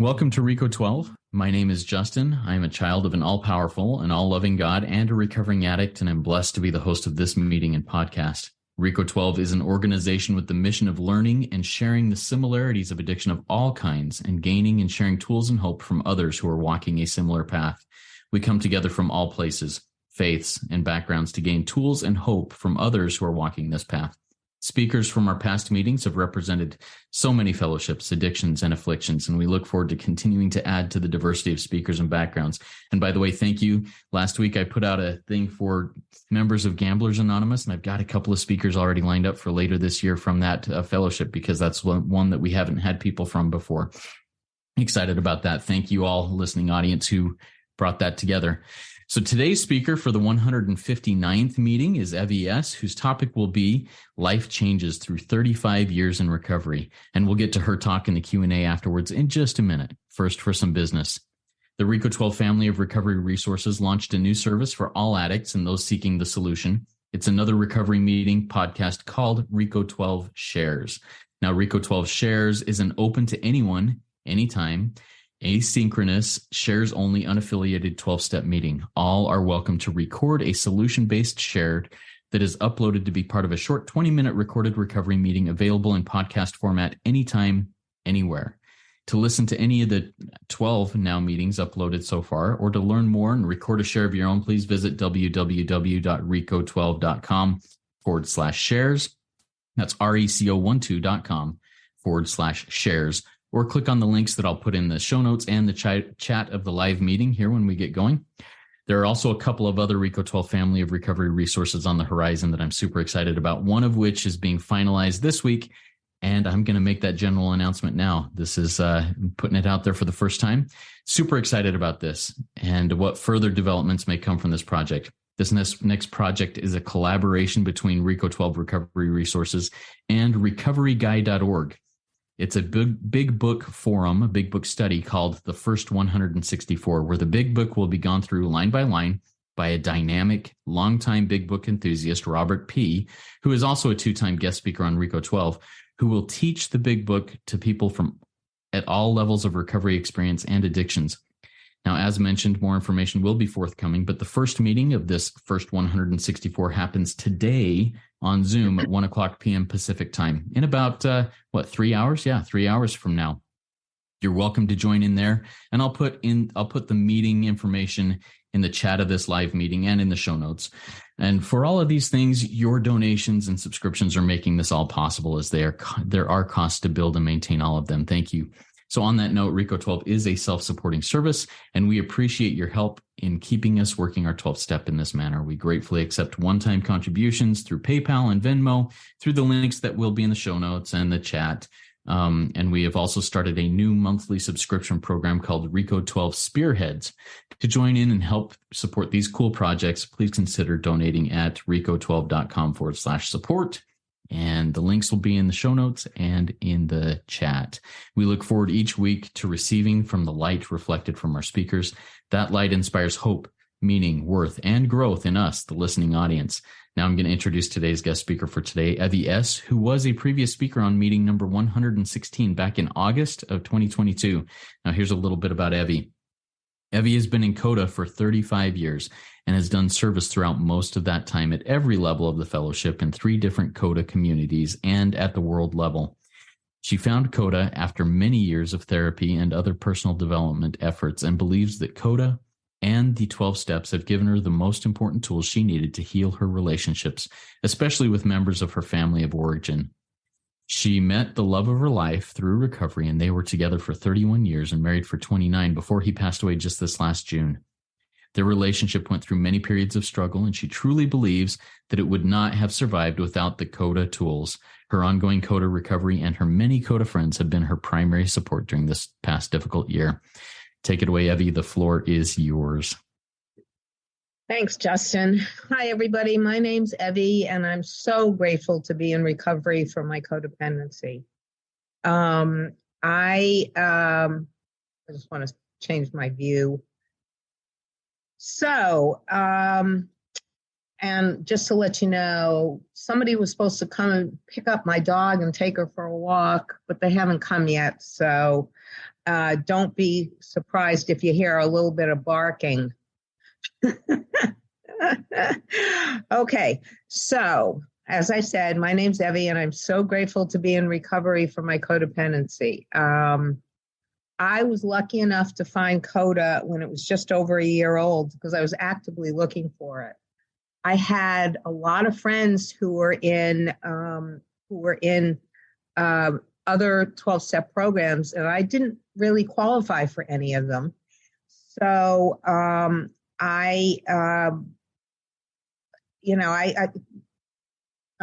Welcome to RECO12. My name is Justin. I am a child of an all-powerful and all-loving God and a recovering addict, and I'm blessed to be the host of this meeting and podcast. RECO12 is an organization with the mission of learning and sharing the similarities of addiction of all kinds and gaining and sharing tools and hope from others who are walking a similar path. We come together from all places, faiths, and backgrounds to gain tools and hope from others who are walking this path. Speakers from our past meetings have represented so many fellowships, addictions, and afflictions, and we look forward to continuing to add to the diversity of speakers and backgrounds. And by the way, thank you. Last week, I put out a thing for members of Gamblers Anonymous, and I've got a couple of speakers already lined up for later this year from that fellowship, because that's one that we haven't had people from before. Excited about that. Thank you all, listening audience, who brought that together. So today's speaker for the 159th meeting is Evie S., whose topic will be Life Changes Through 35 Years in Recovery. And we'll get to her talk in the Q&A afterwards in just a minute. First, for some business. The RECO12 family of recovery resources launched a new service for all addicts and those seeking the solution. It's another recovery meeting podcast called RECO12 Shares. Now, RECO12 Shares is an open to anyone, anytime, asynchronous, shares-only, unaffiliated 12-step meeting. All are welcome to record a solution-based share that is uploaded to be part of a short 20-minute recorded recovery meeting available in podcast format anytime, anywhere. To listen to any of the 12 now meetings uploaded so far, or to learn more and record a share of your own, please visit www.reco12.com/shares. That's RECO12.com/shares. Or click on the links that I'll put in the show notes and the chat of the live meeting here when we get going. There are also a couple of other RECO12 family of recovery resources on the horizon that I'm super excited about, one of which is being finalized this week, and I'm going to make that general announcement now. This is putting it out there for the first time. Super excited about this and what further developments may come from this project. This next project is a collaboration between RECO12 recovery resources and recoveryguy.org. It's a big book forum, a big book study called The First 164, where the big book will be gone through line by line by a dynamic, longtime big book enthusiast, Robert P., who is also a two-time guest speaker on RECO12, who will teach the big book to people from at all levels of recovery experience and addictions. Now, as mentioned, more information will be forthcoming, but the first meeting of this first 164 happens today on Zoom at 1 o'clock p.m. Pacific time in about, 3 hours? Yeah, 3 hours from now. You're welcome to join in there, and I'll put the meeting information in the chat of this live meeting and in the show notes. And for all of these things, your donations and subscriptions are making this all possible, as there are costs to build and maintain all of them. Thank you. So on that note, RECO12 is a self-supporting service, and we appreciate your help in keeping us working our 12th step in this manner. We gratefully accept one-time contributions through PayPal and Venmo, through the links that will be in the show notes and the chat. And we have also started a new monthly subscription program called RECO12 Spearheads. To join in and help support these cool projects, please consider donating at reco12.com/support. And the links will be in the show notes and in the chat. We look forward each week to receiving from the light reflected from our speakers. That light inspires hope, meaning, worth, and growth in us, the listening audience. Now I'm going to introduce today's guest speaker for today, Evie S., who was a previous speaker on meeting number 116 back in August of 2022. Now here's a little bit about Evie. Evie has been in CoDA for 35 years and has done service throughout most of that time at every level of the fellowship in 3 different CoDA communities and at the world level. She found CoDA after many years of therapy and other personal development efforts, and believes that CoDA and the 12 steps have given her the most important tools she needed to heal her relationships, especially with members of her family of origin. She met the love of her life through recovery, and they were together for 31 years and married for 29 before he passed away just this last June. Their relationship went through many periods of struggle, and she truly believes that it would not have survived without the CoDA tools. Her ongoing CoDA recovery and her many CoDA friends have been her primary support during this past difficult year. Take it away, Evie. The floor is yours. Thanks, Justin. Hi, everybody. My name's Evie, and I'm so grateful to be in recovery from my codependency. I just want to change my view. So, and just to let you know, somebody was supposed to come and pick up my dog and take her for a walk, but they haven't come yet. So don't be surprised if you hear a little bit of barking. Okay, so as I said, my name's Evie, and I'm so grateful to be in recovery from my codependency. I was lucky enough to find CoDA when it was just over a year old because I was actively looking for it. I had a lot of friends who were in other 12-step programs, and I didn't really qualify for any of them. So I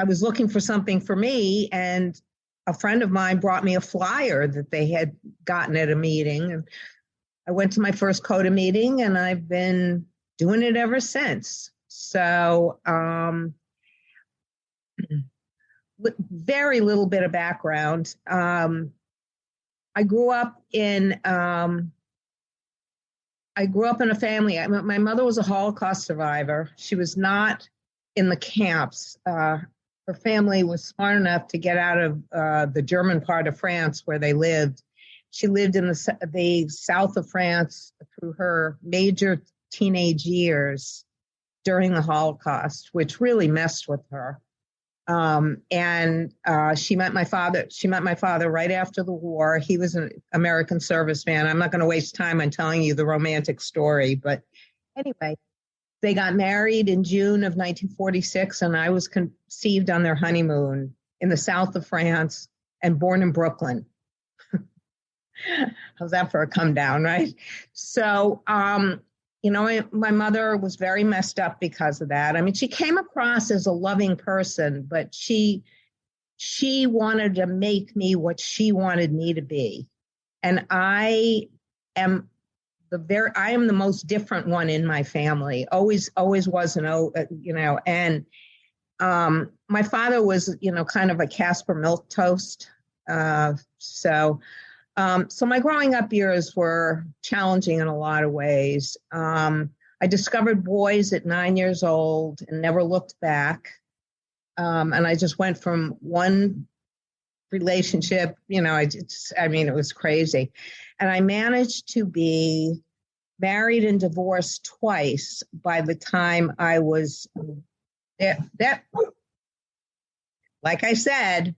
was looking for something for me, and a friend of mine brought me a flyer that they had gotten at a meeting. And I went to my first CoDA meeting, and I've been doing it ever since. So very little bit of background. I grew up in a family. My mother was a Holocaust survivor. She was not in the camps. Her family was smart enough to get out of the German part of France where they lived. She lived in the south of France through her major teenage years during the Holocaust, which really messed with her. She met my father. She met my father right after the war. He was an American serviceman. I'm not going to waste time on telling you the romantic story, but anyway, they got married in June of 1946, and I was conceived on their honeymoon in the south of France and born in Brooklyn. How's that for a come down, right? So, my mother was very messed up because of that. I mean, she came across as a loving person, but she wanted to make me what she wanted me to be. And I am the most different one in my family. Always was and my father was, kind of a Casper milquetoast. So my growing up years were challenging in a lot of ways. I discovered boys at 9 years old and never looked back. And I just went from one relationship, it was crazy. And I managed to be married and divorced twice by the time I was, like I said,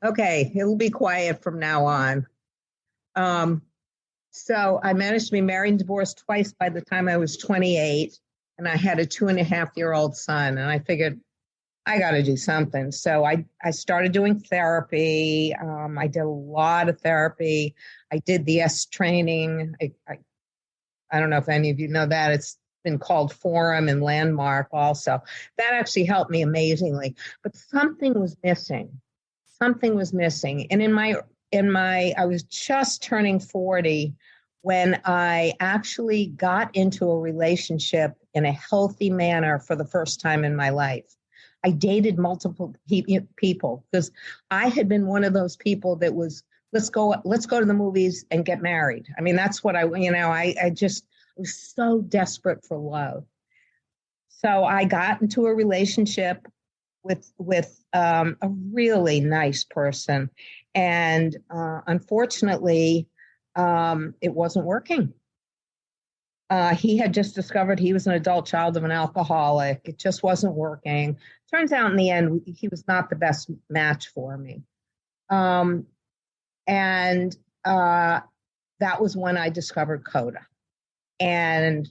okay, it'll be quiet from now on. So I managed to be married and divorced twice by the time I was 28, and I had a 2.5-year-old son, and I figured I got to do something. So I started doing therapy. I did a lot of therapy. I did the S training. I don't know if any of you know that. It's been called Forum and Landmark also. That actually helped me amazingly. But something was missing. And I was just turning 40 when I actually got into a relationship in a healthy manner for the first time in my life. I dated multiple people because I had been one of those people that was, let's go to the movies and get married. I mean, that's what I just was so desperate for love. So I got into a relationship with a really nice person. And unfortunately, it wasn't working. He had just discovered he was an adult child of an alcoholic. It just wasn't working. Turns out in the end, he was not the best match for me. And that was when I discovered CoDA and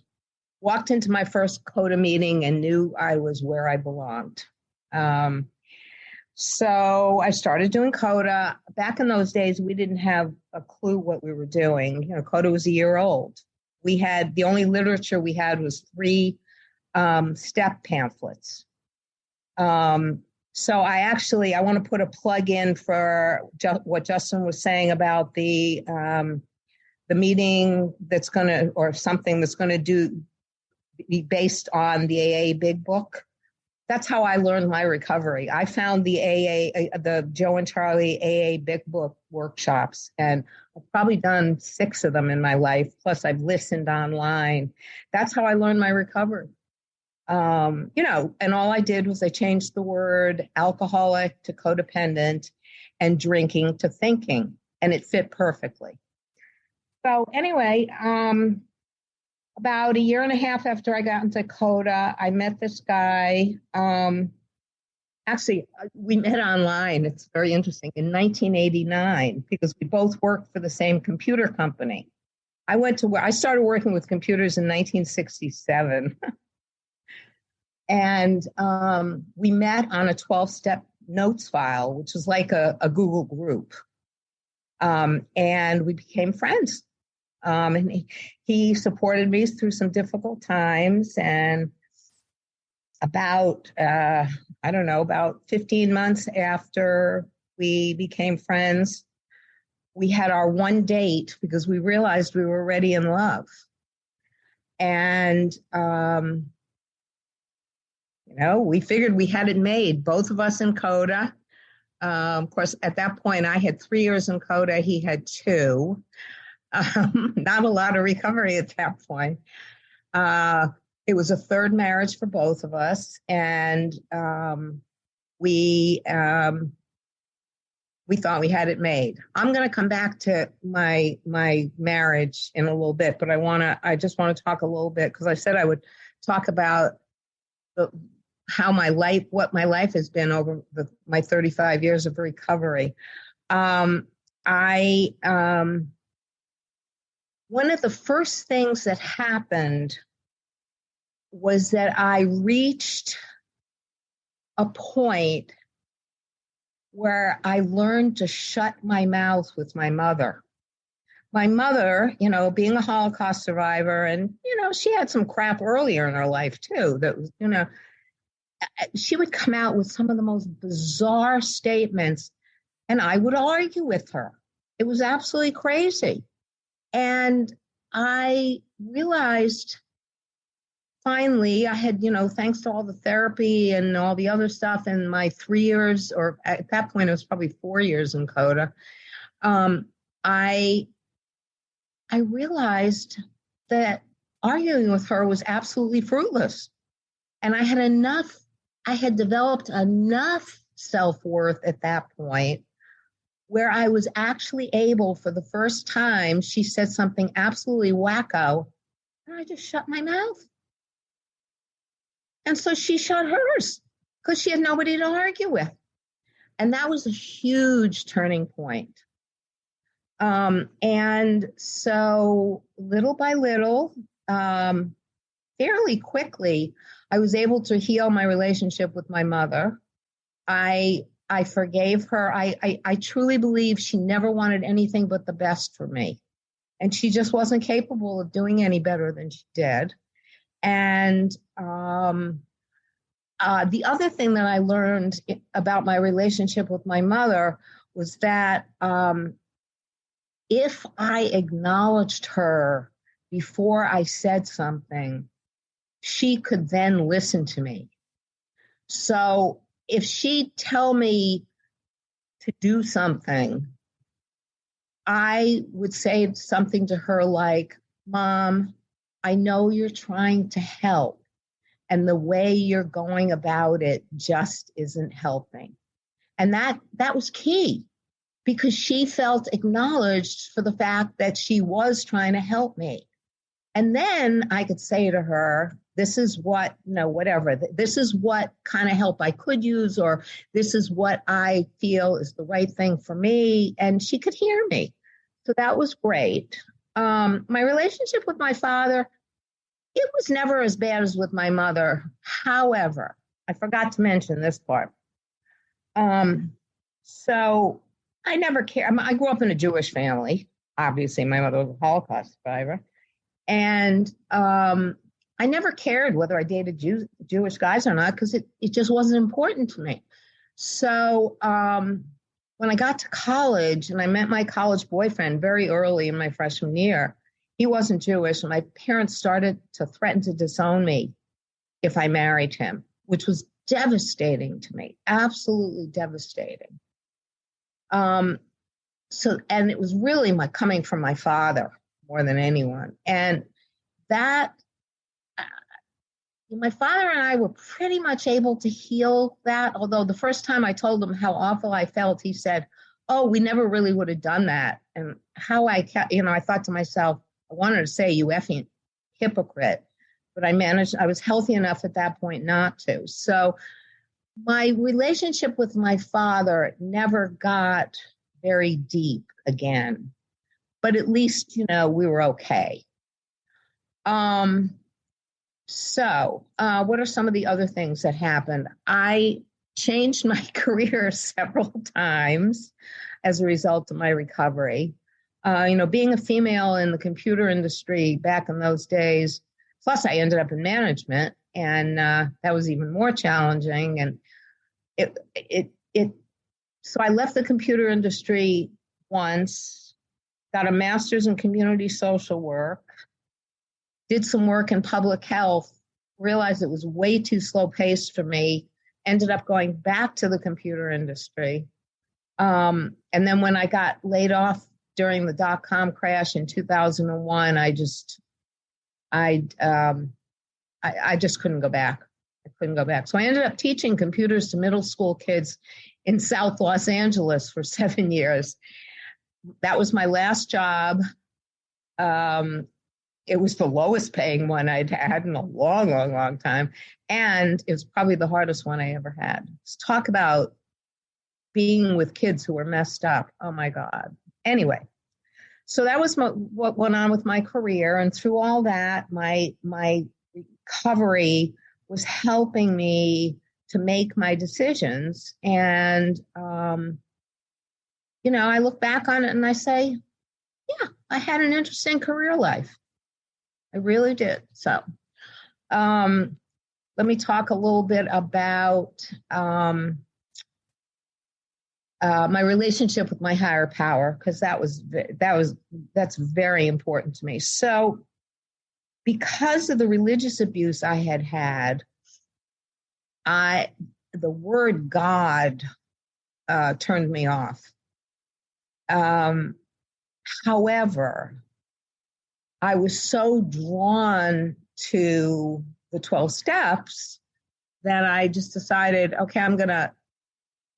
walked into my first CoDA meeting and knew I was where I belonged. So I started doing CoDA. Back in those days, we didn't have a clue what we were doing. CoDA was a year old. The only literature we had was 3 step pamphlets. So I want to put a plug in for what Justin was saying about the meeting that's going to, or something that's going to be based on the AA Big Book. That's how I learned my recovery. I found the Joe and Charlie AA Big Book workshops, and I've probably done 6 of them in my life. Plus I've listened online. That's how I learned my recovery. And all I did was I changed the word alcoholic to codependent and drinking to thinking. and it fit perfectly. So anyway, about a year and a half after I got into CoDA, I met this guy. Actually, we met online. It's very interesting. In 1989, because we both worked for the same computer company. I started working with computers in 1967. And we met on a 12-step notes file, which was like a Google group. And we became friends. And he supported me through some difficult times. And about 15 months after we became friends, we had our one date because we realized we were already in love. And, we figured we had it made, both of us in CoDA. Of course, at that point, I had 3 years in CoDA. He had 2. Not a lot of recovery at that point. It was a third marriage for both of us. And we thought we had it made. I'm going to come back to my marriage in a little bit, but I just want to talk a little bit because I said I would talk about what my life has been over my 35 years of recovery. One of the first things that happened was that I reached a point where I learned to shut my mouth with my mother. My mother, being a Holocaust survivor, and, she had some crap earlier in her life too, that was, she would come out with some of the most bizarre statements, and I would argue with her. It was absolutely crazy. And I realized finally, I had, thanks to all the therapy and all the other stuff in my 3 years, or at that point, it was probably 4 years in CoDA, I realized that arguing with her was absolutely fruitless. And I had developed enough self-worth at that point where I was actually able, for the first time, she said something absolutely wacko, and I just shut my mouth. And so she shut hers because she had nobody to argue with. And that was a huge turning point. And so little by little, fairly quickly, I was able to heal my relationship with my mother. I forgave her. I truly believe she never wanted anything but the best for me. And she just wasn't capable of doing any better than she did. And the other thing that I learned about my relationship with my mother was that if I acknowledged her before I said something, she could then listen to me. So if she'd tell me to do something, I would say something to her like, Mom, I know you're trying to help, and the way you're going about it just isn't helping. And that was key, because she felt acknowledged for the fact that she was trying to help me. And then I could say to her, this is what, whatever, this is what kind of help I could use, or this is what I feel is the right thing for me. And she could hear me. So that was great. My relationship with my father, it was never as bad as with my mother. However, I forgot to mention this part. So I never cared. I grew up in a Jewish family. Obviously, my mother was a Holocaust survivor. And I never cared whether I dated Jewish guys or not, because it just wasn't important to me. So when I got to college and I met my college boyfriend very early in my freshman year, he wasn't Jewish, and my parents started to threaten to disown me if I married him, which was devastating to me, absolutely devastating. And it was really coming from my father more than anyone. And that, my father and I were pretty much able to heal that. Although the first time I told him how awful I felt, he said, oh, we never really would have done that. And how I thought to myself, I wanted to say, you effing hypocrite, but I was healthy enough at that point not to. So my relationship with my father never got very deep again, but at least, we were okay. So what are some of the other things that happened? I changed my career several times as a result of my recovery. Being a female in the computer industry back in those days, plus I ended up in management, and that was even more challenging. And so I left the computer industry once, got a master's in community social work, did some work in public health, realized it was way too slow paced for me, ended up going back to the computer industry. And then when I got laid off during the dot-com crash in 2001, I just couldn't go back. I couldn't go back. So I ended up teaching computers to middle school kids in South Los Angeles for 7 years. That was my last job. It was the lowest paying one I'd had in a long, long, long time. And it was probably the hardest one I ever had. Let's talk about being with kids who were messed up. Oh my God. Anyway, so that was what went on with my career. And through all that, my recovery was helping me to make my decisions. And, I look back on it and I say, yeah, I had an interesting career life. I really did. So let me talk a little bit about my relationship with my higher power, because that's very important to me. So because of the religious abuse I had, the word God turned me off. However, I was so drawn to the 12 steps that I just decided, okay, I'm going to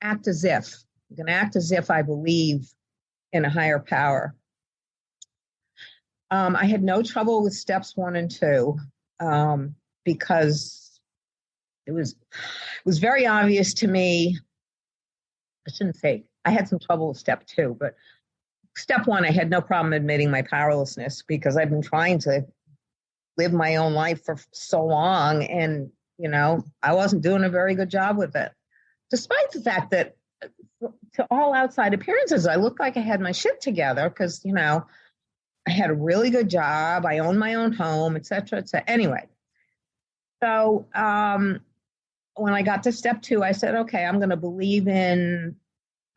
act as if I believe in a higher power. I had no trouble with steps 1 and 2 because it was very obvious to me. I shouldn't say I had some trouble with step 2, but step 1, I had no problem admitting my powerlessness because I've been trying to live my own life for so long, and I wasn't doing a very good job with it, despite the fact that to all outside appearances, I looked like I had my shit together because, I had a really good job. I owned my own home, et cetera, et cetera. Anyway, so when I got to step 2, I said, okay, I'm going to believe in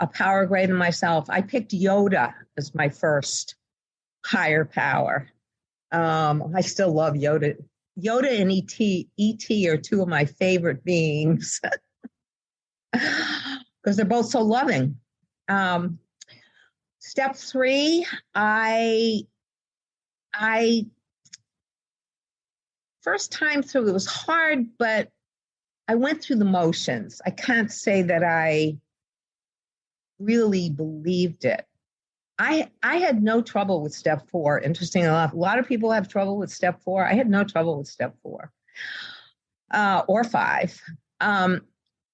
a power greater than myself. I picked Yoda as my first higher power. I still love Yoda. Yoda and E.T. are two of my favorite beings because they're both so loving. Step 3, I first time through, it was hard, but I went through the motions. I can't say that I really believed it. I had no trouble with step 4. Interesting enough, a lot of people have trouble with step 4. I had no trouble with step 4 or 5.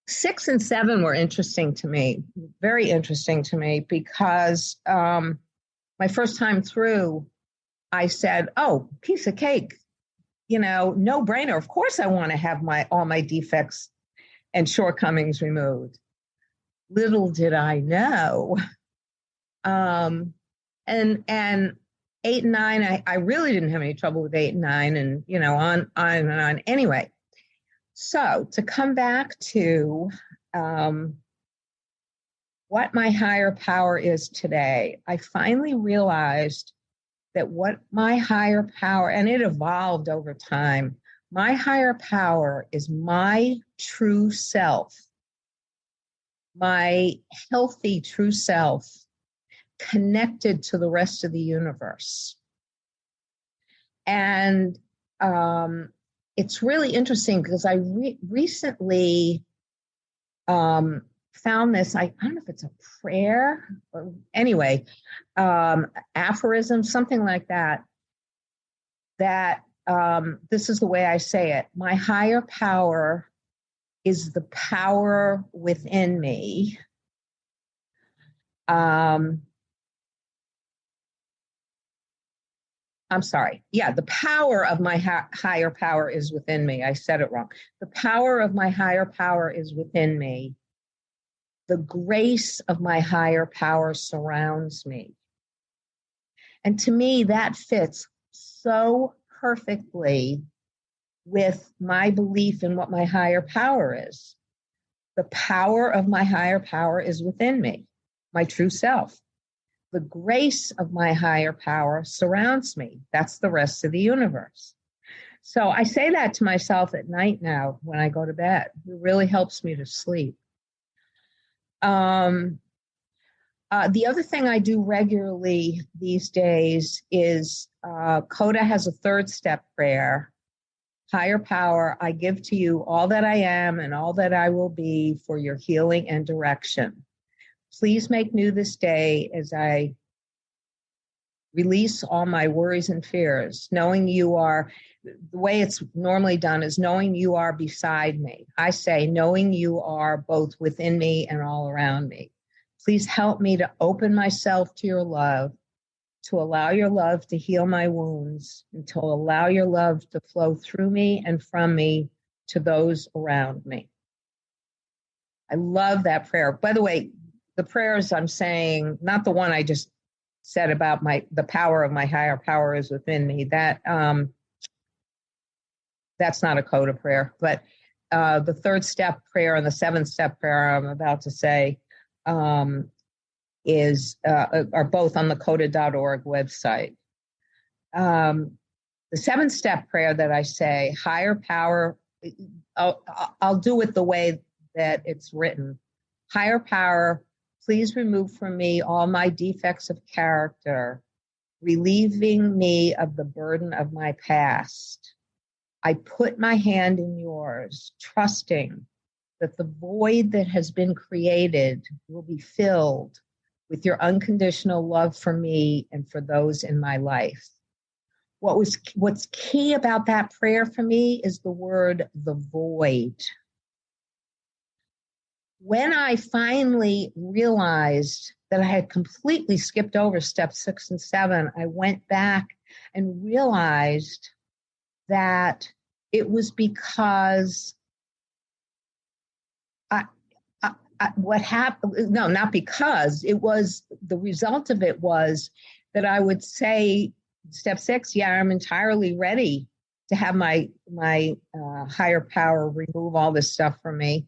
6 and 7 were interesting to me, very interesting to me, because my first time through, I said, oh, piece of cake, no brainer. Of course I want to have all my defects and shortcomings removed. Little did I know. And 8 and 9, I really didn't have any trouble with 8 and 9, and on and on. Anyway, so to come back to what my higher power is today, I finally realized that what my higher power, and it evolved over time, my higher power is my true self, my healthy true self, connected to the rest of the universe. And it's really interesting because I recently found this, I don't know if it's a prayer, or anyway, aphorism, something like that, this is the way I say it. My higher power is the power within me. I'm sorry. Yeah, the power of my higher power is within me. I said it wrong. The power of my higher power is within me. The grace of my higher power surrounds me. And to me, that fits so perfectly with my belief in what my higher power is. The power of my higher power is within me, my true self. The grace of my higher power surrounds me. That's the rest of the universe. So I say that to myself at night now when I go to bed. It really helps me to sleep. The other thing I do regularly these days is CoDA has a third step prayer. Higher power, I give to you all that I am and all that I will be for your healing and direction. Please make new this day as I release all my worries and fears, knowing you are, the way it's normally done is knowing you are beside me. I say, knowing you are both within me and all around me. Please help me to open myself to your love, to allow your love to heal my wounds, and to allow your love to flow through me and from me to those around me. I love that prayer. By the way, the prayers I'm saying, not the one I just said about the power of my higher power is within me. That's not a CoDA prayer, but the third step prayer and the seventh step prayer I'm about to say are both on the CoDA.org website. The seventh step prayer that I say, higher power, I'll do it the way that it's written. Higher power, please remove from me all my defects of character, relieving me of the burden of my past. I put my hand in yours, trusting that the void that has been created will be filled with your unconditional love for me and for those in my life. What's key about that prayer for me is the word, the void. When I finally realized that I had completely skipped over steps 6 and 7, I went back and realized that it was because what happened, no, not because, it was, the result of it was that I would say, step 6, yeah, I'm entirely ready to have my higher power remove all this stuff from me.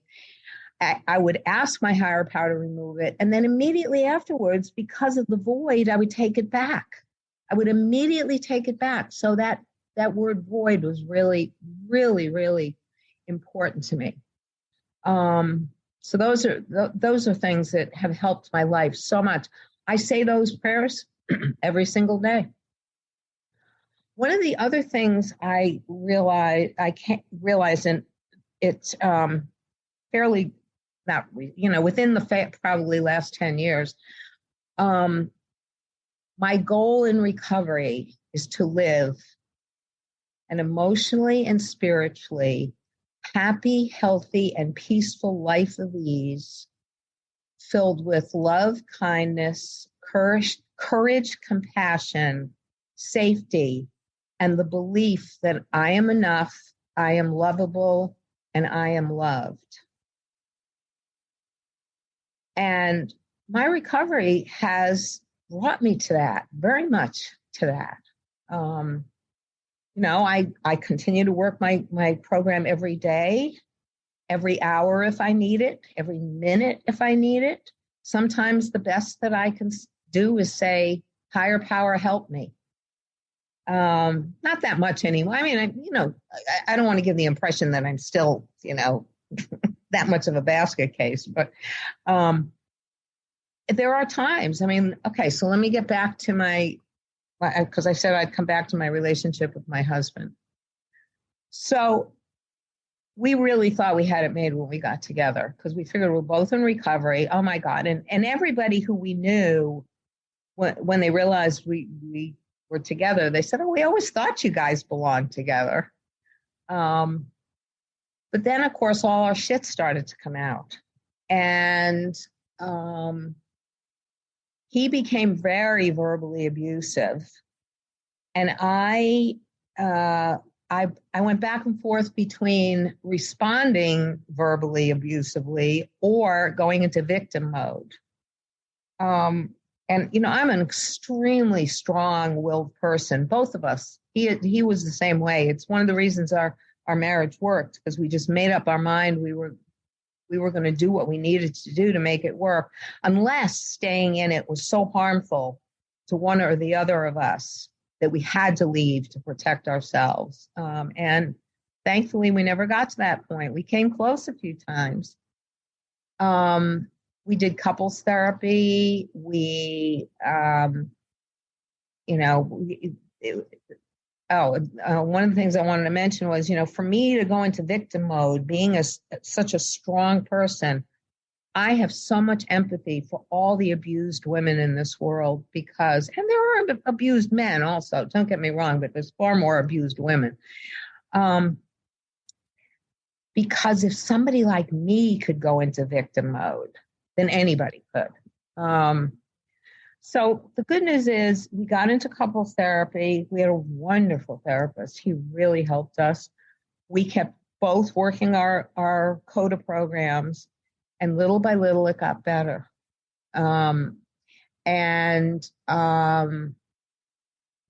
I would ask my higher power to remove it. And then immediately afterwards, because of the void, I would take it back. I would immediately take it back. So that word void was really, really, really important to me. So those are things that have helped my life so much. I say those prayers every single day. One of the other things I can't realize, and it's fairly not, within the probably last 10 years, my goal in recovery is to live an emotionally and spiritually happy, healthy, and peaceful life of ease, filled with love, kindness, courage, compassion, safety, and the belief that I am enough, I am lovable, and I am loved. And my recovery has brought me to that, very much to that. I continue to work my program every day, every hour if I need it, every minute if I need it. Sometimes the best that I can do is say, higher power, help me. Not that much anymore. I mean, I don't want to give the impression that I'm still, that much of a basket case, but there are times, okay, so let me get back to because I said I'd come back to my relationship with my husband. So we really thought we had it made when we got together because we figured we're both in recovery. Oh my God. And everybody who we knew when they realized we were together, they said, oh, we always thought you guys belonged together. But then, of course, all our shit started to come out. And he became very verbally abusive. And I went back and forth between responding verbally abusively or going into victim mode. And, I'm an extremely strong-willed person, both of us. He was the same way. It's one of the reasons our marriage worked, because we just made up our mind we were going to do what we needed to do to make it work, unless staying in it was so harmful to one or the other of us that we had to leave to protect ourselves. And thankfully, we never got to that point. We came close a few times. We did couples therapy. One of the things I wanted to mention was, for me to go into victim mode, being such a strong person, I have so much empathy for all the abused women in this world and there are abused men also, don't get me wrong, but there's far more abused women. Because if somebody like me could go into victim mode, then anybody could. So the good news is we got into couples therapy. We had a wonderful therapist. He really helped us. We kept both working our CoDA programs, and little by little it got better. The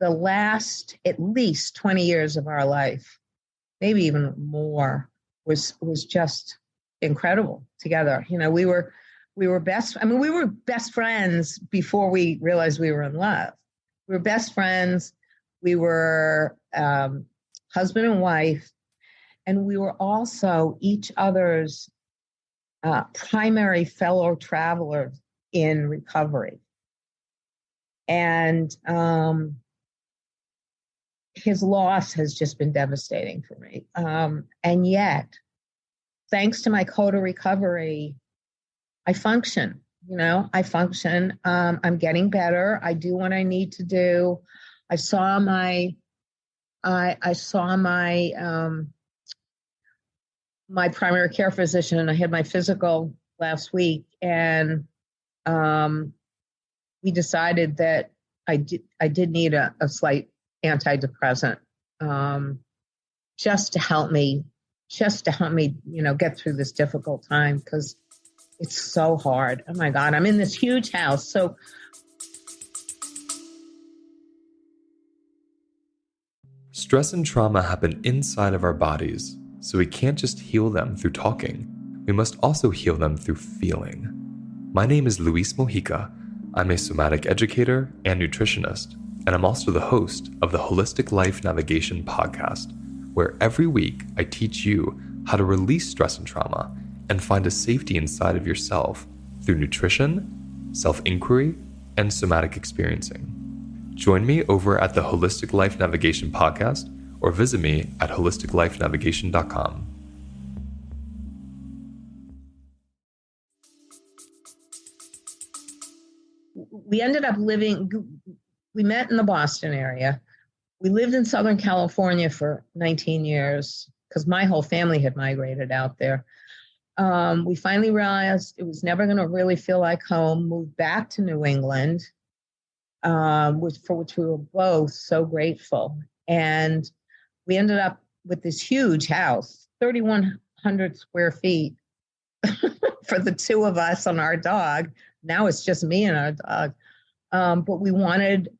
last at least 20 years of our life, maybe even more, was just incredible together. We were best friends before we realized we were in love. We were best friends. We were husband and wife, and we were also each other's primary fellow travelers in recovery. And his loss has just been devastating for me. And yet, thanks to my CoDA recovery, I function. I'm getting better. I do what I need to do. I saw my primary care physician, and I had my physical last week, and we decided that I did need a slight antidepressant, just to help me, get through this difficult time, because it's so hard. Oh my God, I'm in this huge house. So stress and trauma happen inside of our bodies, so we can't just heal them through talking. We must also heal them through feeling. My name is Luis Mojica. I'm a somatic educator and nutritionist, and I'm also the host of the Holistic Life Navigation podcast, where every week I teach you how to release stress and trauma and find a safety inside of yourself through nutrition, self-inquiry, and somatic experiencing. Join me over at the Holistic Life Navigation podcast, or visit me at holisticlifenavigation.com. we ended up we met in the Boston area. We lived in Southern California for 19 years because my whole family had migrated out there. We finally realized it was never going to really feel like home, moved back to New England, for which we were both so grateful. And we ended up with this huge house, 3,100 square feet for the two of us and our dog. Now it's just me and our dog. But we wanted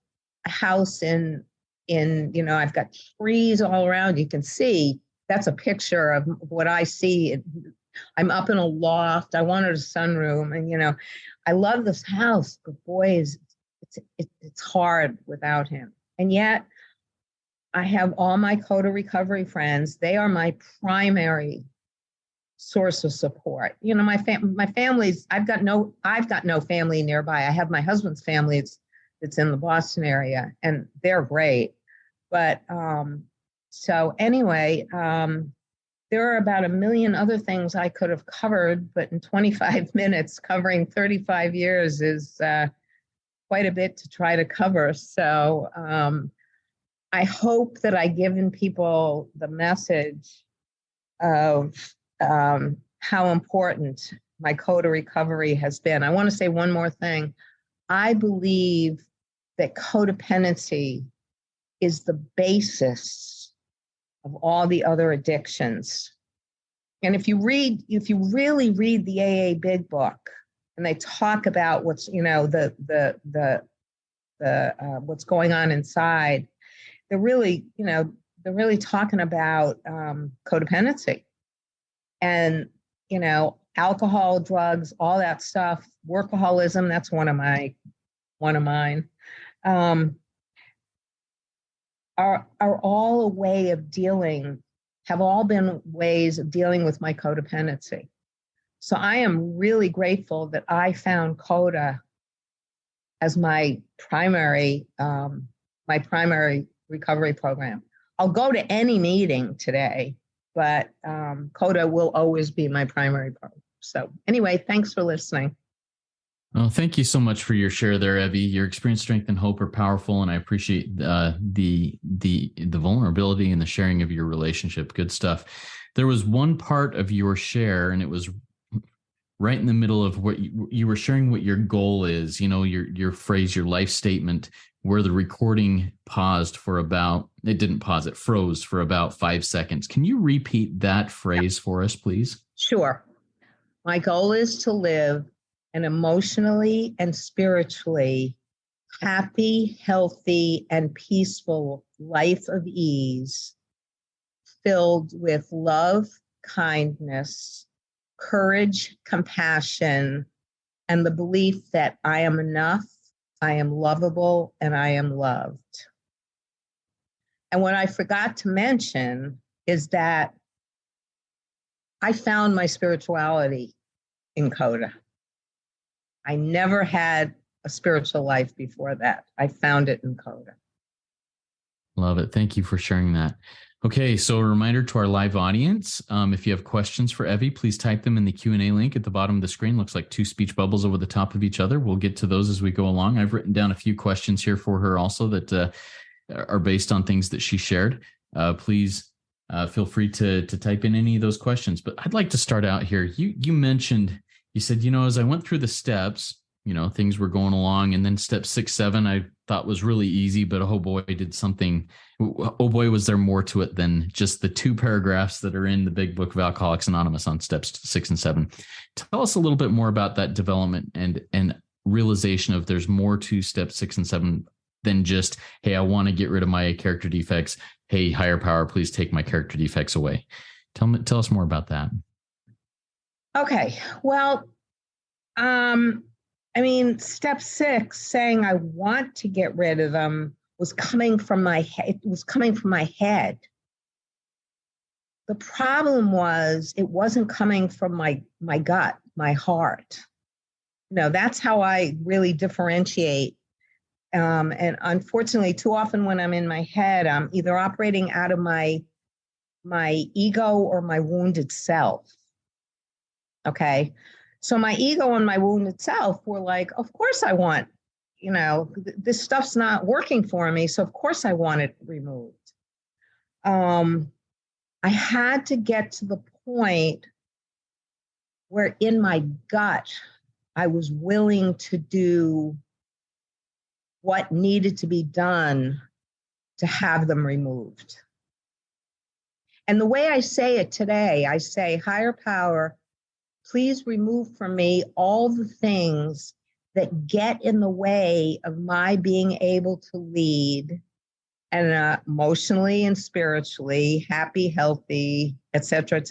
a house in, I've got trees all around. You can see, that's a picture of what I see. I'm up in a loft. I wanted a sunroom, and I love this house, but boy, it's hard without him. And yet, I have all my CoDA recovery friends. They are my primary source of support. My family's. I've got no family nearby. I have my husband's family. It's in the Boston area, and they're great. But so anyway. there are about a million other things I could have covered, but in 25 minutes, covering 35 years is quite a bit to try to cover. So I hope that I've given people the message of how important my CoDA recovery has been. I want to say one more thing. I believe that codependency is the basis of all the other addictions. And if you really read the AA Big Book, and they talk about what's, what's going on inside, they're really talking about codependency and, alcohol, drugs, all that stuff, workaholism. That's one of mine. Are all a way of have all been ways of dealing with my codependency. So I am really grateful that I found CoDA as my primary recovery program. I'll go to any meeting today, but CoDA will always be my primary program. So anyway, thanks for listening. Well, thank you so much for your share there, Evie. Your experience, strength, and hope are powerful, and I appreciate the vulnerability and the sharing of your relationship. Good stuff. There was one part of your share, and it was right in the middle of what you were sharing what your goal is. Your phrase, your life statement, where the recording paused for about, it didn't pause, it froze for about 5 seconds. Can you repeat that phrase for us, please? Sure. My goal is to live an emotionally and spiritually happy, healthy, and peaceful life of ease, filled with love, kindness, courage, compassion, and the belief that I am enough, I am lovable, and I am loved. And what I forgot to mention is that I found my spirituality in CoDA. I never had a spiritual life before that. I found it in CoDA. Love it. Thank you for sharing that. Okay, so a reminder to our live audience, if you have questions for Evie, please type them in the Q&A link at the bottom of the screen. Looks like 2 speech bubbles over the top of each other. We'll get to those as we go along. I've written down a few questions here for her also that are based on things that she shared. Please feel free to type in any of those questions. But I'd like to start out here. You mentioned, you said, as I went through the steps, things were going along. And then step 6, 7, I thought was really easy, but oh boy, was there more to it than just the 2 paragraphs that are in the Big Book of Alcoholics Anonymous on steps 6 and 7. Tell us a little bit more about that development and realization of there's more to steps 6 and 7 than just, hey, I want to get rid of my character defects. Hey, higher power, please take my character defects away. Tell us more about that. Okay. Well, step 6, saying I want to get rid of them, was coming from my head. It was coming from my head. The problem was it wasn't coming from my gut, my heart. That's how I really differentiate. And unfortunately, too often when I'm in my head, I'm either operating out of my ego or my wounded self. Okay. So my ego and my wounded self were like, of course I want, this stuff's not working for me. So of course I want it removed. I had to get to the point where in my gut, I was willing to do what needed to be done to have them removed. And the way I say it today, I say, higher power, please remove from me all the things that get in the way of my being able to lead and emotionally and spiritually happy, healthy, et cetera,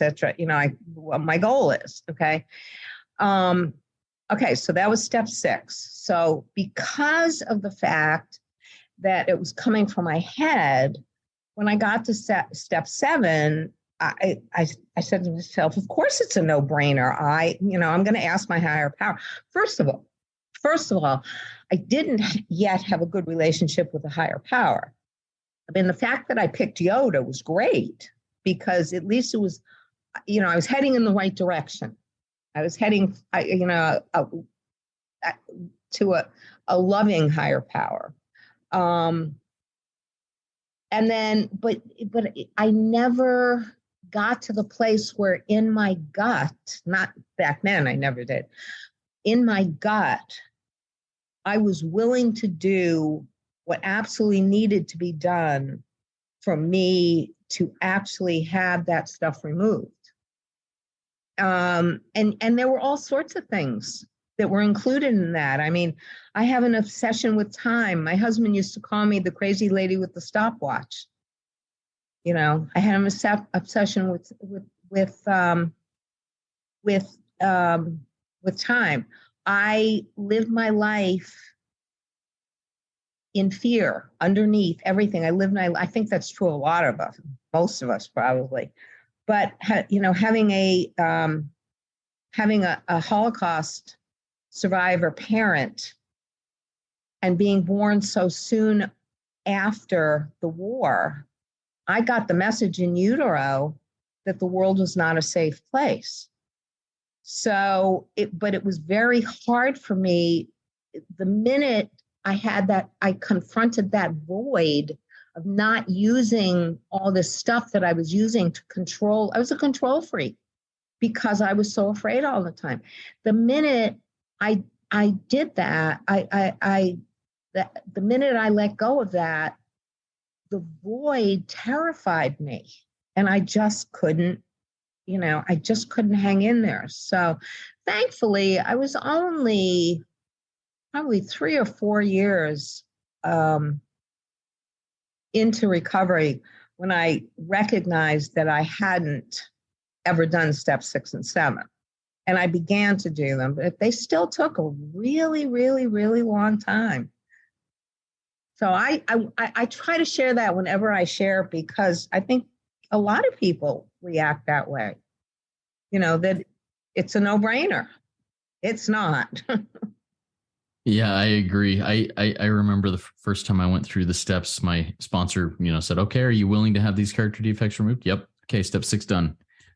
what my goal is. Okay. Okay. So that was step 6. So because of the fact that it was coming from my head, when I got to step 7, I said to myself, of course it's a no-brainer. I'm going to ask my higher power. First of all, I didn't yet have a good relationship with the higher power. The fact that I picked Yoda was great because at least it was I was heading in the right direction. I was heading, to a loving higher power. And then, but I never got to the place where in my gut, not back then, I never did, in my gut, I was willing to do what absolutely needed to be done for me to actually have that stuff removed. And there were all sorts of things that were included in that. I mean, I have an obsession with time. My husband used to call me the crazy lady with the stopwatch. I had an obsession with time. I lived my life in fear underneath everything. I think that's true of a lot of us, most of us probably. But having a Holocaust survivor parent and being born so soon after the war, I got the message in utero that the world was not a safe place. So, but it was very hard for me. The minute I confronted that void of not using all this stuff that I was using to control. I was a control freak because I was so afraid all the time. The minute I did that, the minute I let go of that, the void terrified me, and I just couldn't hang in there. So thankfully, I was only probably 3 or 4 years into recovery when I recognized that I hadn't ever done steps 6 and 7. And I began to do them, but they still took a really, really, really long time. So I try to share that whenever I share, because I think a lot of people react that way, that it's a no-brainer. It's not. Yeah, I agree. I remember the first time I went through the steps, my sponsor, said, okay, are you willing to have these character defects removed? Yep. Okay. Step 6 done.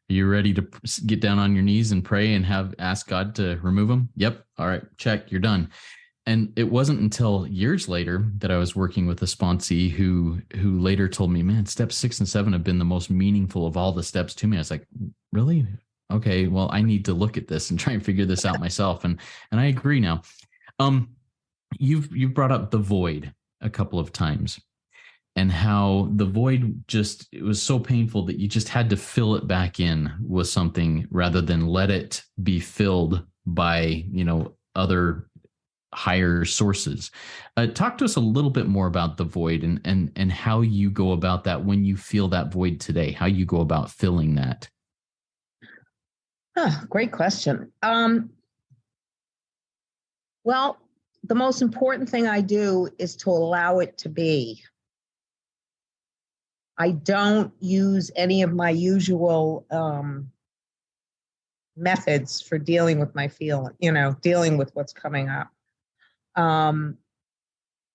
Are you ready to get down on your knees and pray and ask God to remove them? Yep. All right. Check. You're done. And it wasn't until years later that I was working with a sponsee who later told me, man, steps 6 and 7 have been the most meaningful of all the steps to me. I was like, really? Okay. Well, I need to look at this and try and figure this out myself. And I agree now. You've brought up the void a couple of times, and how the void it was so painful that you just had to fill it back in with something rather than let it be filled by, other higher sources. Talk to us a little bit more about the void and how you go about that when you feel that void today, how you go about filling that. Oh, great question. Well, the most important thing I do is to allow it to be. I don't use any of my usual methods for dealing with my feeling, dealing with what's coming up.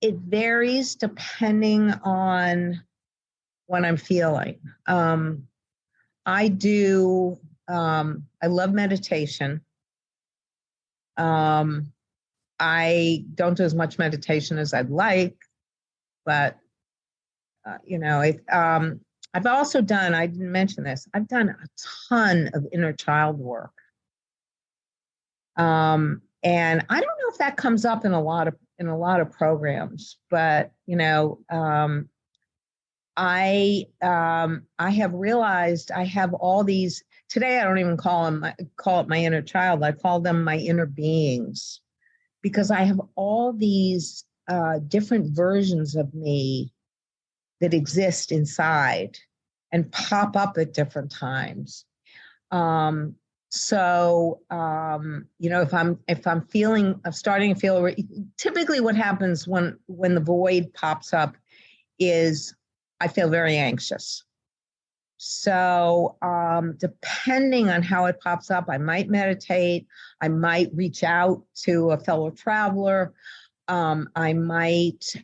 It varies depending on what I'm feeling. I love meditation. I don't do as much meditation as I'd like, but, I've also done, I didn't mention this, I've done a ton of inner child work. And I don't know if that comes up in a lot of programs, but, I have realized I have all these, today I don't even call it my inner child. I call them my inner beings, because I have all these different versions of me that exist inside and pop up at different times. So if I'm starting to feel, typically what happens when the void pops up is I feel very anxious. So depending on how it pops up, I might meditate. I might reach out to a fellow traveler. I might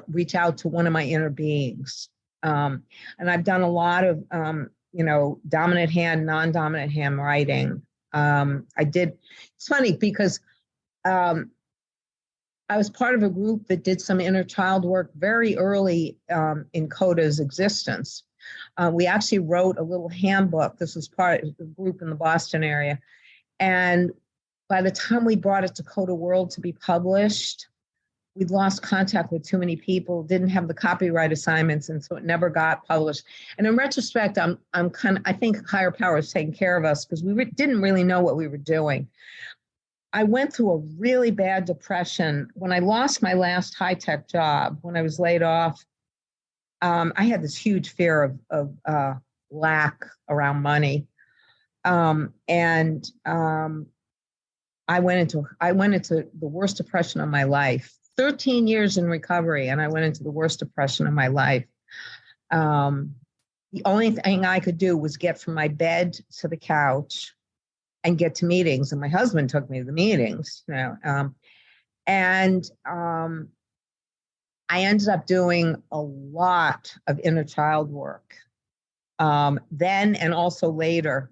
reach out to one of my inner beings. And I've done a lot of dominant hand, non-dominant hand writing. It's funny because I was part of a group that did some inner child work very early in CoDA's existence. We actually wrote a little handbook. This was part of the group in the Boston area. And by the time we brought it to CoDA World to be published, we'd lost contact with too many people, didn't have the copyright assignments, and so it never got published. And in retrospect, I think higher power is taking care of us because we didn't really know what we were doing. I went through a really bad depression when I lost my last high-tech job. When I was laid off, I had this huge fear of lack around money, and I went into the worst depression of my life. 13 years in recovery, and I went into the worst depression of my life. The only thing I could do was get from my bed to the couch and get to meetings, and my husband took me to the meetings. I ended up doing a lot of inner child work then and also later.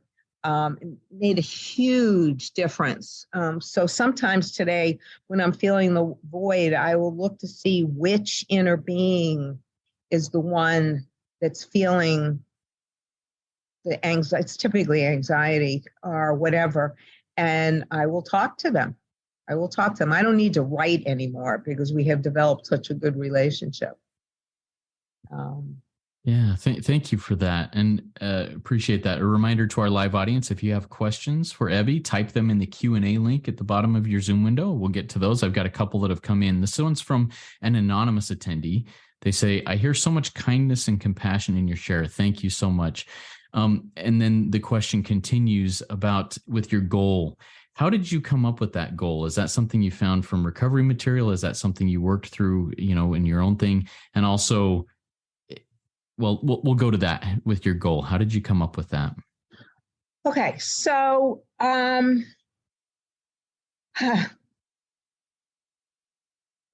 Made a huge difference. So sometimes today, when I'm feeling the void, I will look to see which inner being is the one that's feeling the anxiety. It's typically anxiety or whatever, and I will talk to them. I don't need to write anymore because we have developed such a good relationship. Yeah, thank you for that, and appreciate that. A reminder to our live audience, if you have questions for Evie, type them in the Q&A link at the bottom of your Zoom window. We'll get to those. I've got a couple that have come in. This one's from an anonymous attendee. They say, I hear so much kindness and compassion in your share. Thank you so much. And then the question continues about with your goal. How did you come up with that goal? Is that something you found from recovery material? Is that something you worked through, in your own thing? And also, well, we'll go to that with your goal. How did you come up with that? Okay, so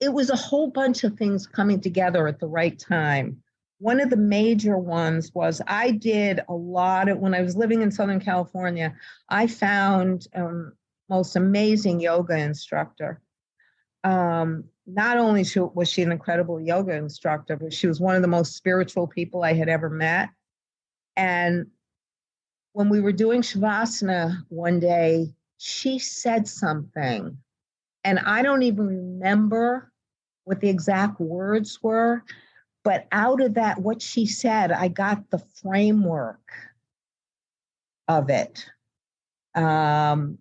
it was a whole bunch of things coming together at the right time. One of the major ones was I did a lot of, when I was living in Southern California, I found most amazing yoga instructor. Not only was she an incredible yoga instructor, but she was one of the most spiritual people I had ever met. And when we were doing Shavasana one day, she said something, and I don't even remember what the exact words were, but out of that, what she said, I got the framework of it. And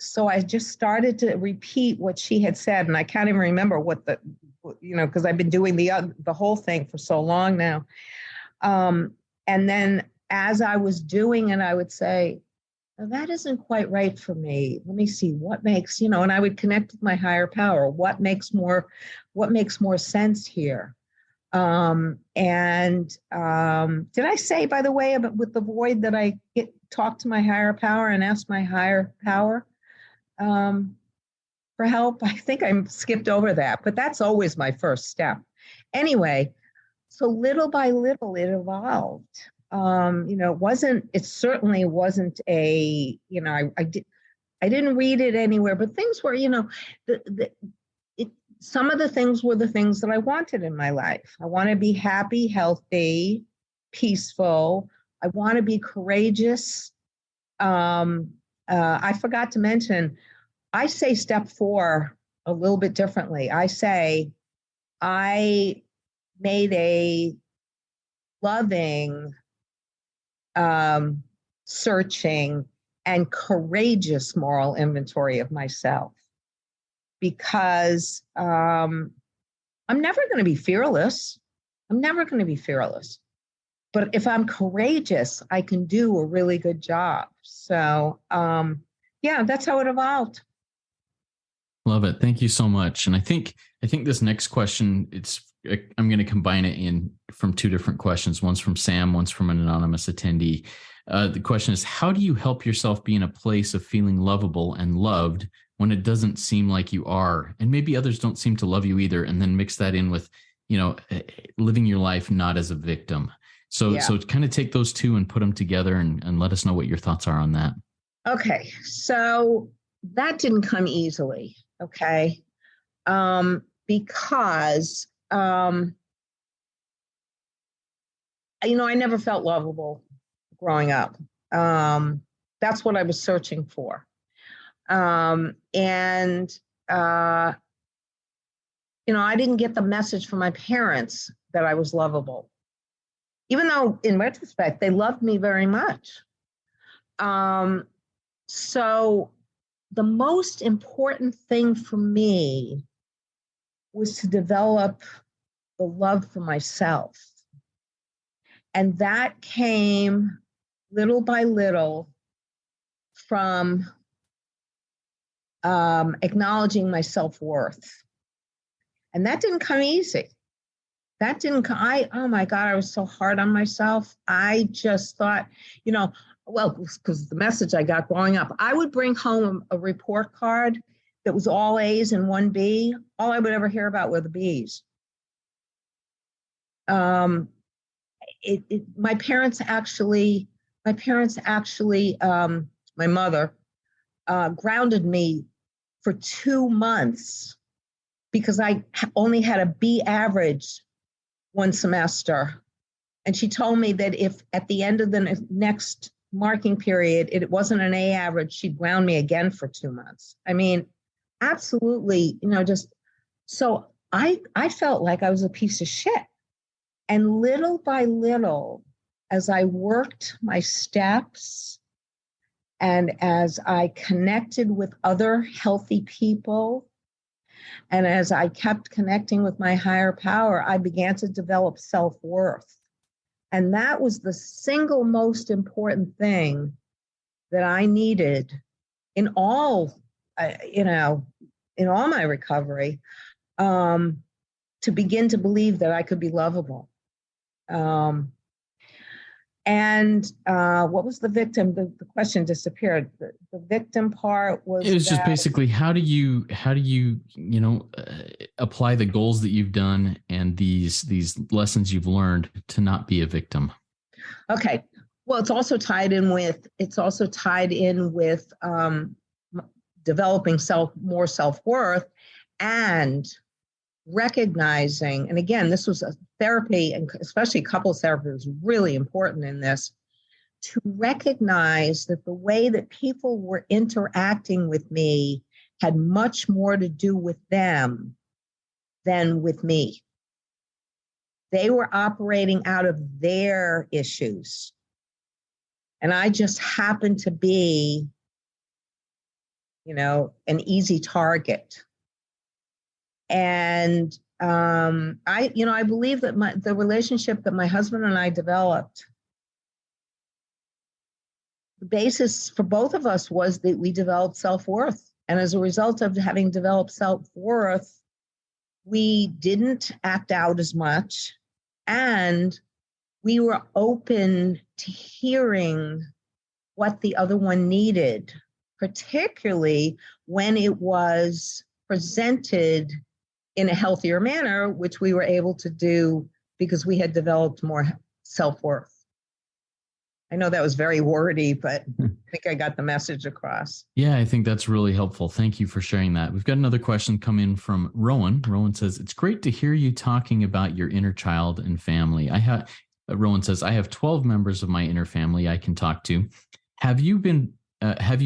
so I just started to repeat what she had said, and I can't even remember because I've been doing the whole thing for so long now. And then as I was doing it, I would say, that isn't quite right for me. Let me see what makes, and I would connect with my higher power. What makes more sense here? Did I say, by the way, about with the void that I talk to my higher power and ask my higher power for help? I think I skipped over that, but that's always my first step. Anyway, so little by little it evolved. It certainly wasn't I didn't read it anywhere, but things were, some of the things were the things that I wanted in my life. I want to be happy, healthy, peaceful. I want to be courageous. I forgot to mention, I say step 4 a little bit differently. I say I made a loving, searching, and courageous moral inventory of myself, because I'm never going to be fearless. But if I'm courageous, I can do a really good job. So, that's how it evolved. Love it. Thank you so much. And I think this next question, I'm going to combine it in from 2 different questions. One's from Sam, one's from an anonymous attendee. The question is, how do you help yourself be in a place of feeling lovable and loved when it doesn't seem like you are, and maybe others don't seem to love you either, and then mix that in with, living your life not as a victim? So kind of take those two and put them together and let us know what your thoughts are on that. Okay. So that didn't come easily. Okay. Because, I never felt lovable growing up. That's what I was searching for. I didn't get the message from my parents that I was lovable, even though in retrospect, they loved me very much. So the most important thing for me was to develop the love for myself. And that came little by little from acknowledging my self-worth. And that didn't come easy. Oh my God, I was so hard on myself. I just thought, because the message I got growing up, I would bring home a report card that was all A's and one B. All I would ever hear about were the B's. My mother grounded me for 2 months because I only had a B average one semester. And she told me that if at the end of the next marking period, it wasn't an A average, she'd ground me again for 2 months. I mean, absolutely, so I felt like I was a piece of shit. And little by little, as I worked my steps and as I connected with other healthy people, and as I kept connecting with my higher power, I began to develop self-worth. And that was the single most important thing that I needed in all, in all my recovery, to begin to believe that I could be lovable. What was the victim? The question disappeared. The victim part was. It was just basically how do you apply the goals that you've done and these lessons you've learned to not be a victim. Okay. Well, it's also tied in with developing more self-worth and recognizing, and again, this was a therapy, and especially couples therapy was really important in this, to recognize that the way that people were interacting with me had much more to do with them than with me. They were operating out of their issues. And I just happened to be, an easy target. And I believe that the relationship that my husband and I developed, the basis for both of us was that we developed self-worth. And as a result of having developed self-worth, we didn't act out as much, and we were open to hearing what the other one needed, particularly when it was presented in a healthier manner, which we were able to do because we had developed more self-worth. I know that was very wordy, but I think I got the message across. Yeah, I think that's really helpful. Thank you for sharing that. We've got another question come in from Rowan. Rowan says, it's great to hear you talking about your inner child and family. Rowan says, I have 12 members of my inner family I can talk to. Have you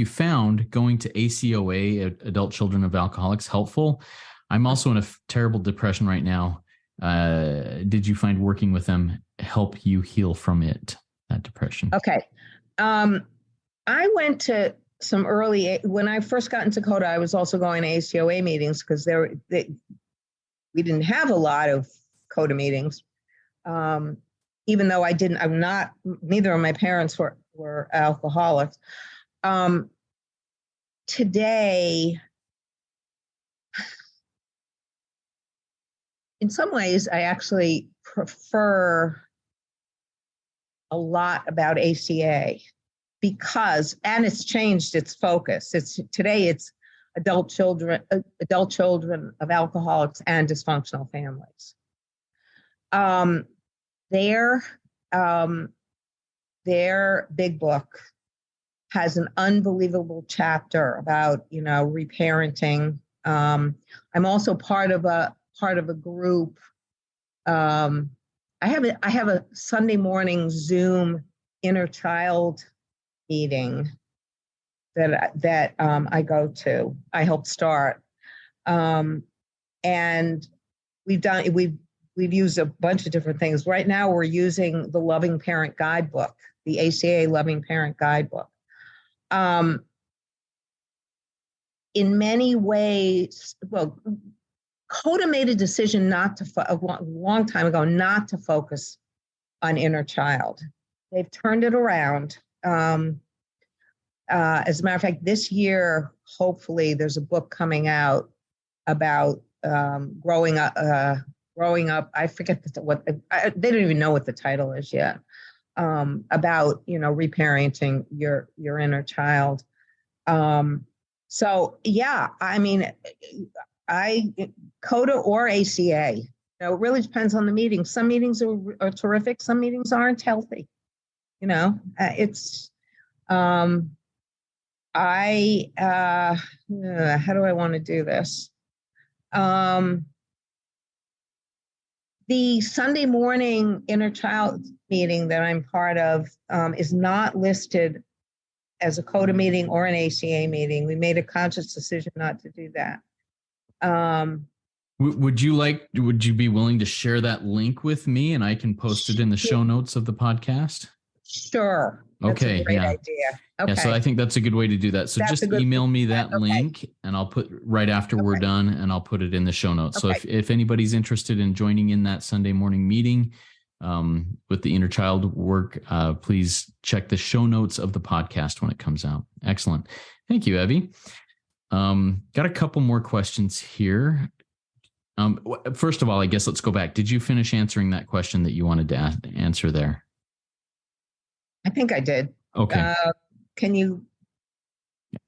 found going to ACOA, Adult Children of Alcoholics, helpful? I'm also in a terrible depression right now. Did you find working with them help you heal from it, that depression? Okay. I went to some when I first got into CoDA, I was also going to ACOA meetings because we didn't have a lot of CoDA meetings. Even though neither of my parents were alcoholics. Today, in some ways, I actually prefer a lot about ACA and it's changed its focus. Today it's adult children of alcoholics and dysfunctional families. There, their big book has an unbelievable chapter about, reparenting. I'm also part of a group. I have a Sunday morning Zoom inner child meeting that I go to. I help start, and we've used a bunch of different things. Right now, we're using the Loving Parent Guidebook, the ACA Loving Parent Guidebook. In many ways, CoDA made a decision a long time ago not to focus on inner child. They've turned it around. As a matter of fact, this year, hopefully, there's a book coming out about growing up. I forget what they don't even know what the title is yet. About reparenting your inner child. So yeah, I mean, CoDA or ACA. It really depends on the meeting. Some meetings are terrific. Some meetings aren't healthy. It's. How do I want to do this? The Sunday morning inner child meeting that I'm part of is not listed as a CoDA meeting or an ACA meeting. We made a conscious decision not to do that. Would you be willing to share that link with me and I can post it in the show notes of the podcast? Sure. That's a great idea. Okay. Yeah, so I think that's a good way to do that. So just email me that link and I'll put right after we're done and I'll put it in the show notes. So if anybody's interested in joining in that Sunday morning meeting with the inner child work, please check the show notes of the podcast when it comes out. Excellent. Thank you, Evie. Got a couple more questions here. First of all, I guess let's go back. Did you finish answering that question that you wanted to answer there? I think I did. Okay. Can you?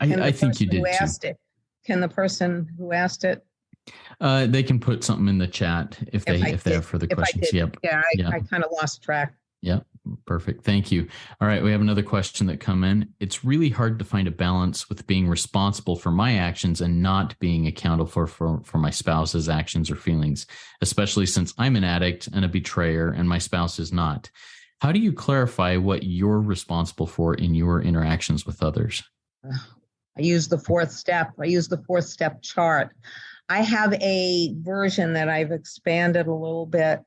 I think you did who asked too. It? Can the person who asked it? They can put something in the chat if they have further questions. Yep. Yeah, I kind of lost track. Yep. Perfect. Thank you. All right. We have another question that come in. It's really hard to find a balance with being responsible for my actions and not being accountable for my spouse's actions or feelings, especially since I'm an addict and a betrayer and my spouse is not. How do you clarify what you're responsible for in your interactions with others? I use the fourth step. I use the fourth step chart. I have a version that I've expanded a little bit,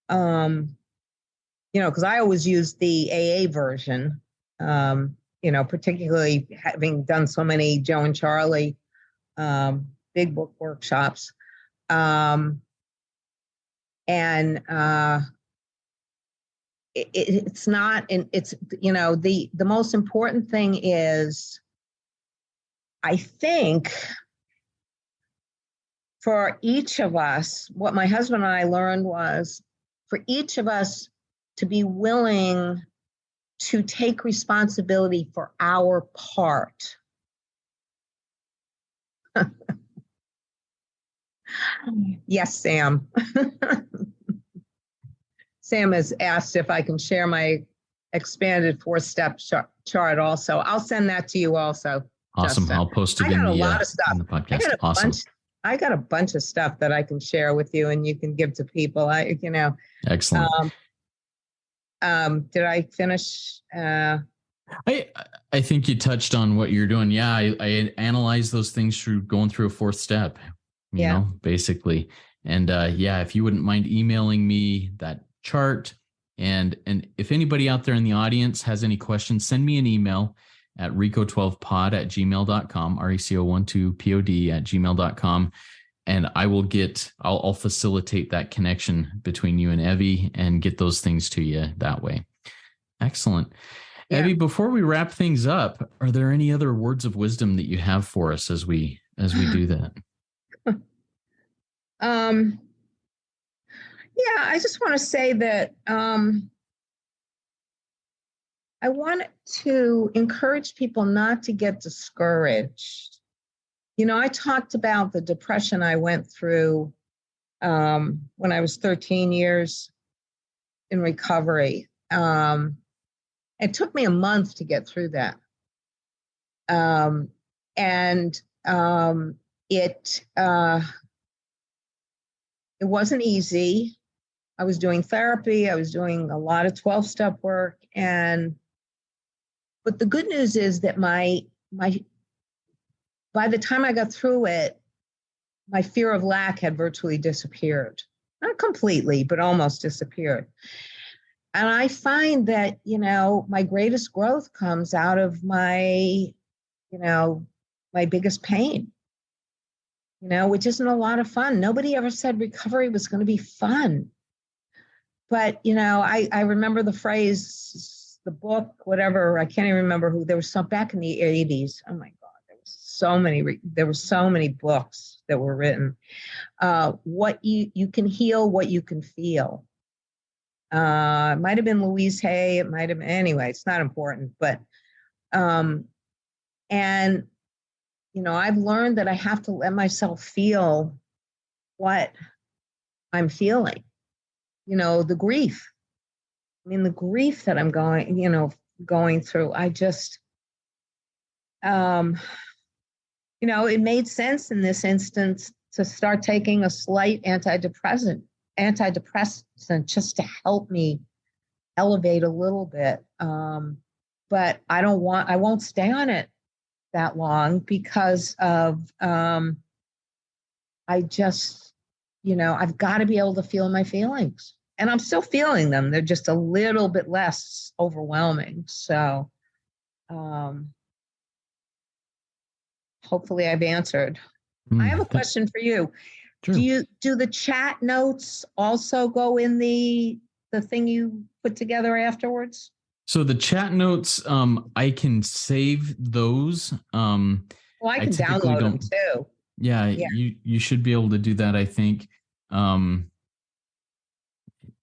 because I always use the AA version, particularly having done so many Joe and Charlie big book workshops. It's not, it's, the most important thing is, I think, for each of us, what my husband and I learned was for each of us to be willing to take responsibility for our part. Yes, Sam. Sam has asked if I can share my expanded four-step chart also. I'll send that to you also. Awesome. Justin. I'll post it in the podcast. Awesome. I got a bunch of stuff that I can share with you and you can give to people. Excellent. Did I finish? I think you touched on what you're doing. Yeah, I analyze those things through going through a fourth step, you know, basically. And if you wouldn't mind emailing me that chart. And if anybody out there in the audience has any questions, send me an email at RECO12pod@gmail.com, RECO12pod@gmail.com. And I'll facilitate that connection between you and Evie and get those things to you that way. Excellent. Yeah. Evie, before we wrap things up, are there any other words of wisdom that you have for us as we do that? I just want to say that I want to encourage people not to get discouraged. I talked about the depression I went through when I was 13 years in recovery. it took me a month to get through that. And it wasn't easy. I was doing therapy. I was doing a lot of 12-step work. But the good news is that by the time I got through it, my fear of lack had virtually disappeared. Not completely, but almost disappeared. And I find that, my greatest growth comes out of my biggest pain, which isn't a lot of fun. Nobody ever said recovery was going to be fun. But, I remember the phrase, the book, whatever, I can't even remember who, there was some back in the 80s. Oh my God, there were so many books that were written. What you can heal, what you can feel. It might have been Louise Hay. It might have been, anyway, it's not important, but, and, I've learned that I have to let myself feel what I'm feeling, the grief. I mean, the grief that I'm going through, I just, it made sense in this instance to start taking a slight antidepressant just to help me elevate a little bit. But I won't stay on it that long because of, I just, I've got to be able to feel my feelings, and I'm still feeling them. They're just a little bit less overwhelming. So, hopefully I've answered. I have a question for you. Sure. Do the chat notes also go in the thing you put together afterwards? So the chat notes, I can save those. Well, I can download them too. Yeah, you should be able to do that, I think.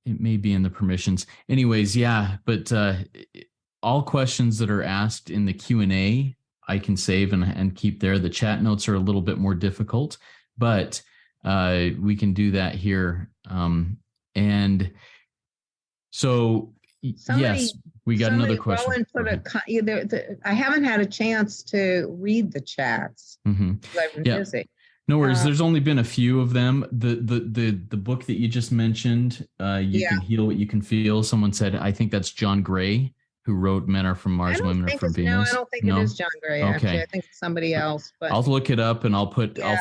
It may be in the permissions. Anyways, yeah, but all questions that are asked in the Q&A, I can save and keep there. The chat notes are a little bit more difficult, but we can do that here. And so, yes, we got another question. I haven't had a chance to read the chats. Mm-hmm. I've been busy. No worries. There's only been a few of them. The book that you just mentioned, You Can Heal What You Can Feel. Someone said, I think that's John Gray, who wrote Men Are From Mars, Women Are From Venus. No, I don't think it is John Gray. Okay. Actually, I think it's somebody else. But I'll look it up and I'll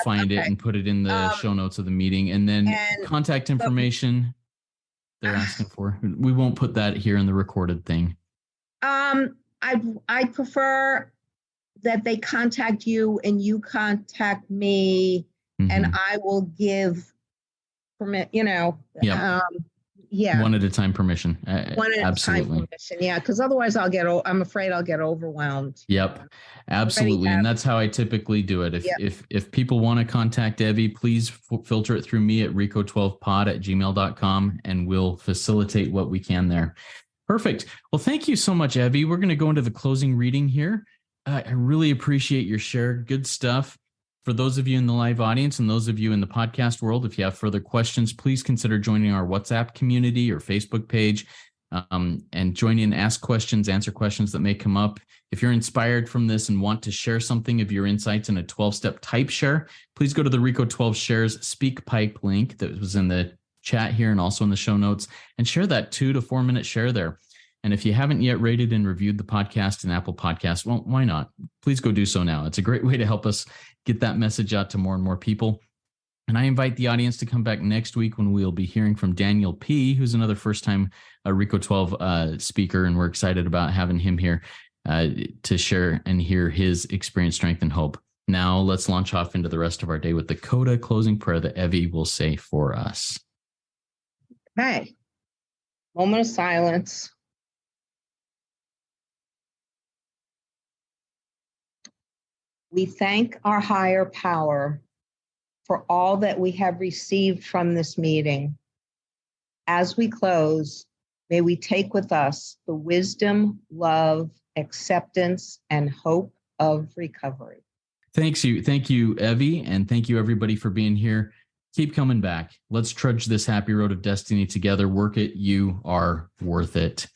find it and put it in the show notes of the meeting. And then contact information they're asking for. We won't put that here in the recorded thing. I prefer that they contact you and you contact me, and I will give permit, one at a time permission. One at absolutely. A time permission. Yeah. Cause otherwise I'm afraid I'll get overwhelmed. Yep. Absolutely. And that's how I typically do it. If people want to contact Evie, please filter it through me at RECO12pod@gmail.com, and we'll facilitate what we can there. Perfect. Well, thank you so much, Evie. We're going to go into the closing reading here. I really appreciate your share. Good stuff. For those of you in the live audience and those of you in the podcast world, if you have further questions, please consider joining our WhatsApp community or Facebook page, and join in, ask questions, answer questions that may come up. If you're inspired from this and want to share something of your insights in a 12-step type share, please go to the RECO12 Shares Speak Pipe link that was in the chat here and also in the show notes, and share that 2 to 4 minute share there. And if you haven't yet rated and reviewed the podcast in Apple Podcasts, well, why not? Please go do so now. It's a great way to help us get that message out to more and more people. And I invite the audience to come back next week when we'll be hearing from Daniel P., who's another first-time RECO12 speaker, and we're excited about having him here to share and hear his experience, strength, and hope. Now let's launch off into the rest of our day with the CoDA closing prayer that Evie will say for us. Okay. Moment of silence. We thank our higher power for all that we have received from this meeting. As we close, may we take with us the wisdom, love, acceptance, and hope of recovery. Thank you, Evie, and thank you, everybody, for being here. Keep coming back. Let's trudge this happy road of destiny together. Work it. You are worth it.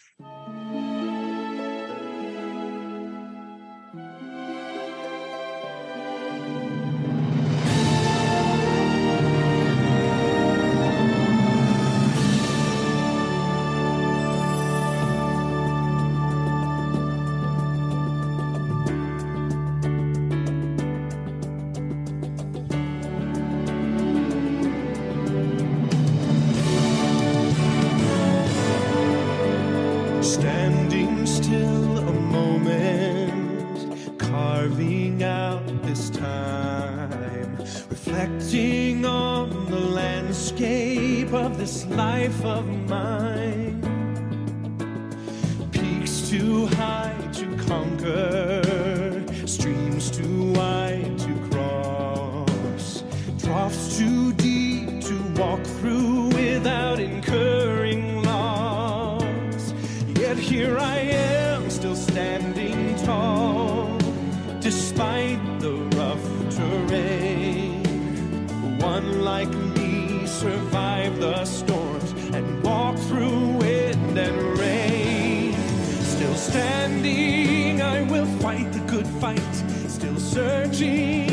carving out this time, reflecting on the landscape of this life of mine. Peaks too high to conquer, streams too wide to cross, troughs too deep to walk through without incurring loss. Yet here I am, still standing tall, despite the rough terrain. One like me survived the storms and walked through wind and rain. Still standing, I will fight the good fight, still searching